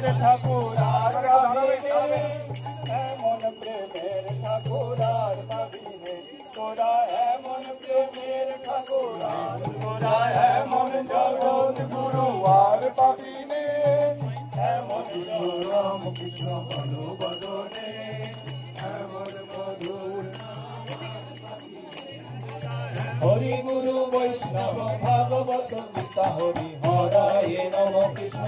প্রেমের ঠাকুর আর পাবিনে, এমন প্রেমের ঠাকুর আর পাবিনে, তোরা এমন প্রেমের ঠাকুর আর তোরা এমন জগৎ গুরু আর পাবিনে, এমন রাম কৃষ্ণ বলো বদনে, এমন মধুর হরি গুরু বৈষ্ণব ভাগবত গীতা হরি হরায় নম কৃষ্ণ